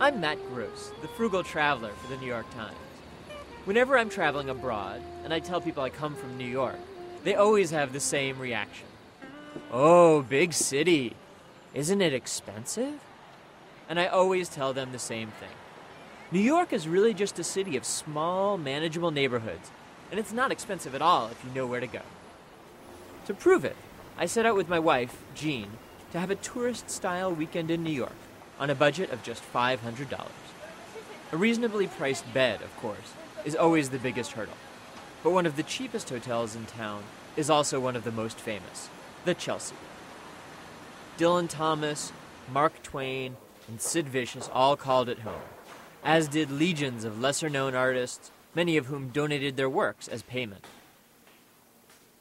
I'm Matt Gross, the frugal traveler for the New York Times. Whenever I'm traveling abroad and I tell people I come from New York, they always have the same reaction. Oh, big city. Isn't it expensive? And I always tell them the same thing. New York is really just a city of small, manageable neighborhoods, and it's not expensive at all if you know where to go. To prove it, I set out with my wife, Jean, to have a tourist-style weekend in New York on a budget of just $500. A reasonably priced bed, of course, is always the biggest hurdle. But one of the cheapest hotels in town is also one of the most famous, the Chelsea. Dylan Thomas, Mark Twain, and Sid Vicious all called it home, as did legions of lesser-known artists, many of whom donated their works as payment.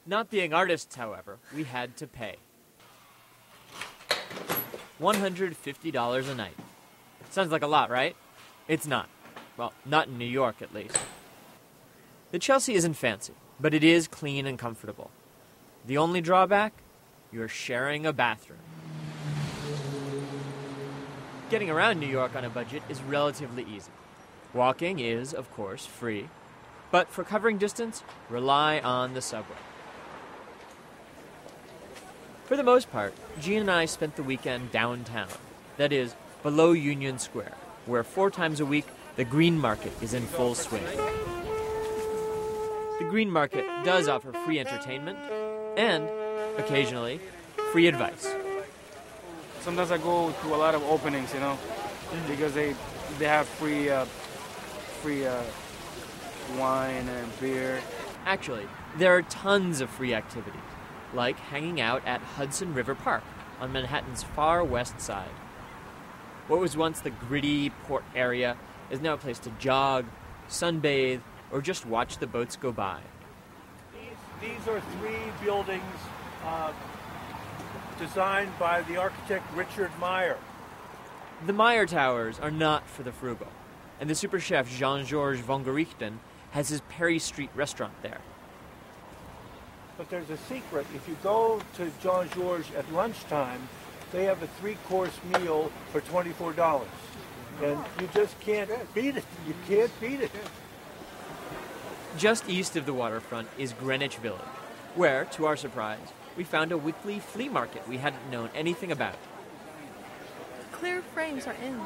Not being artists, however, we had to pay. $150 a night. Sounds like a lot, right? It's not. Well, not in New York, at least. The Chelsea isn't fancy, but it is clean and comfortable. The only drawback? You're sharing a bathroom. Getting around New York on a budget is relatively easy. Walking is, of course, free, but for covering distance, rely on the subway. For the most part, Jean and I spent the weekend downtown, that is, below Union Square, where 4 times a week the Green Market is in full swing. The Green Market does offer free entertainment and, occasionally, free advice. Sometimes I go to a lot of openings, because they have free wine and beer. Actually, there are tons of free activities, like hanging out at Hudson River Park on Manhattan's far west side. What was once the gritty port area is now a place to jog, sunbathe, or just watch the boats go by. These are 3 buildings designed by the architect Richard Meyer. The Meyer Towers are not for the frugal, and the super chef Jean-Georges von Gerichten has his Perry Street restaurant there. But there's a secret. If you go to Jean-Georges at lunchtime, they have a 3-course meal for $24. And you just can't beat it. You can't beat it. Just east of the waterfront is Greenwich Village, where, to our surprise, we found a weekly flea market we hadn't known anything about. Clear frames are in.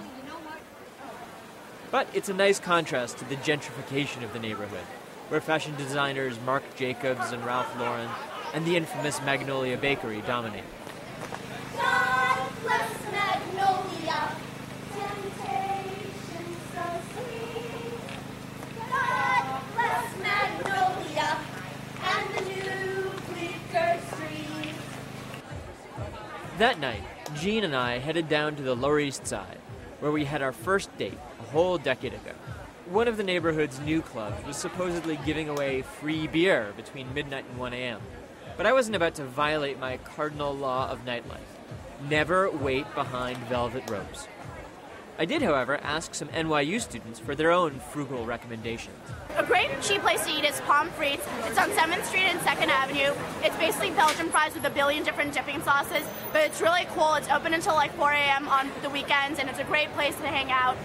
But it's a nice contrast to the gentrification of the neighborhood, where fashion designers Marc Jacobs and Ralph Lauren and the infamous Magnolia Bakery dominate. God bless Magnolia, temptation so sweet. God bless Magnolia and the new Bleecker Street. That night, Jean and I headed down to the Lower East Side, where we had our first date a whole decade ago. One of the neighborhood's new clubs was supposedly giving away free beer between midnight and 1 a.m. But I wasn't about to violate my cardinal law of nightlife. Never wait behind velvet ropes. I did, however, ask some NYU students for their own frugal recommendations. A great cheap place to eat is Pommes Frites. It's on 7th Street and 2nd Avenue. It's basically Belgian fries with a billion different dipping sauces, but it's really cool. It's open until like 4 a.m. on the weekends, and it's a great place to hang out.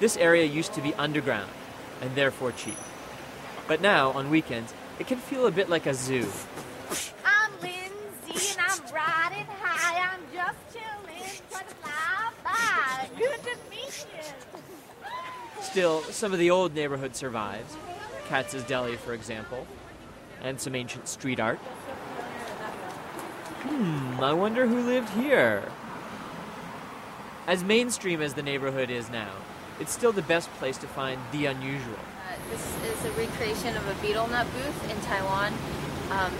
This area used to be underground, and therefore cheap. But now, on weekends, it can feel a bit like a zoo. I'm Lindsay and I'm riding high. I'm just chilling, trying to fly by. Good to meet you. Still, some of the old neighborhood survives. Katz's Deli, for example, and some ancient street art. I wonder who lived here. As mainstream as the neighborhood is now, it's still the best place to find the unusual. This is a recreation of a betel nut booth in Taiwan.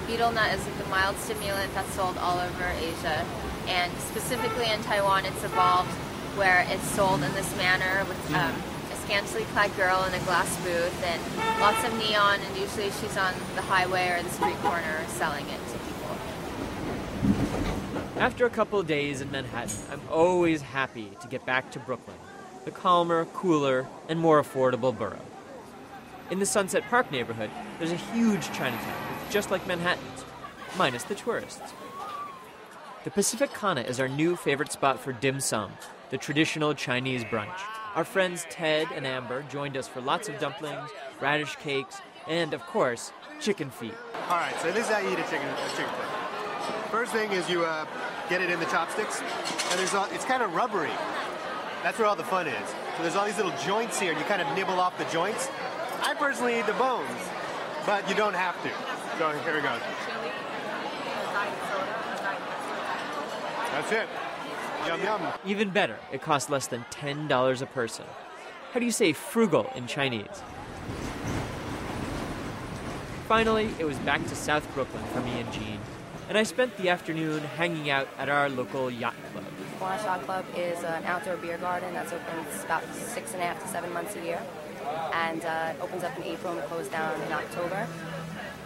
Betel nut is like a mild stimulant that's sold all over Asia, and specifically in Taiwan it's evolved where it's sold in this manner with a scantily clad girl in a glass booth and lots of neon, and usually she's on the highway or the street corner selling it to people. After a couple of days in Manhattan, I'm always happy to get back to Brooklyn, the calmer, cooler, and more affordable borough. In the Sunset Park neighborhood, there's a huge Chinatown, just like Manhattan's, minus the tourists. The Pacific Kana is our new favorite spot for dim sum, the traditional Chinese brunch. Our friends Ted and Amber joined us for lots of dumplings, radish cakes, and, of course, chicken feet. All right, so this is how you eat a chicken foot. First thing is you get it in the chopsticks, and it's kind of rubbery. That's where all the fun is. So there's all these little joints here, and you kind of nibble off the joints. I personally eat the bones, but you don't have to. So here we go. That's it. Yum, yum. Even better, it costs less than $10 a person. How do you say frugal in Chinese? Finally, it was back to South Brooklyn for me and Jean, and I spent the afternoon hanging out at our local yacht club. Kiwanis Yacht Club is an outdoor beer garden that's open about 6.5 to 7 months a year, and opens up in April and closes down in October.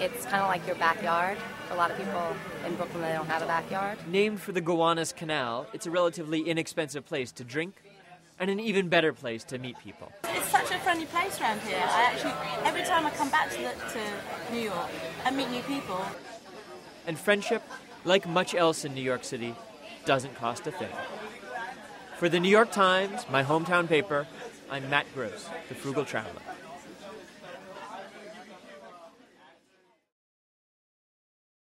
It's kind of like your backyard. For a lot of people in Brooklyn, they don't have a backyard. Named for the Gowanus Canal, it's a relatively inexpensive place to drink, and an even better place to meet people. It's such a friendly place around here. Every time I come back to New York, I meet new people. And friendship, like much else in New York City, doesn't cost a thing. For the New York Times, my hometown paper, I'm Matt Gross, the Frugal Traveler.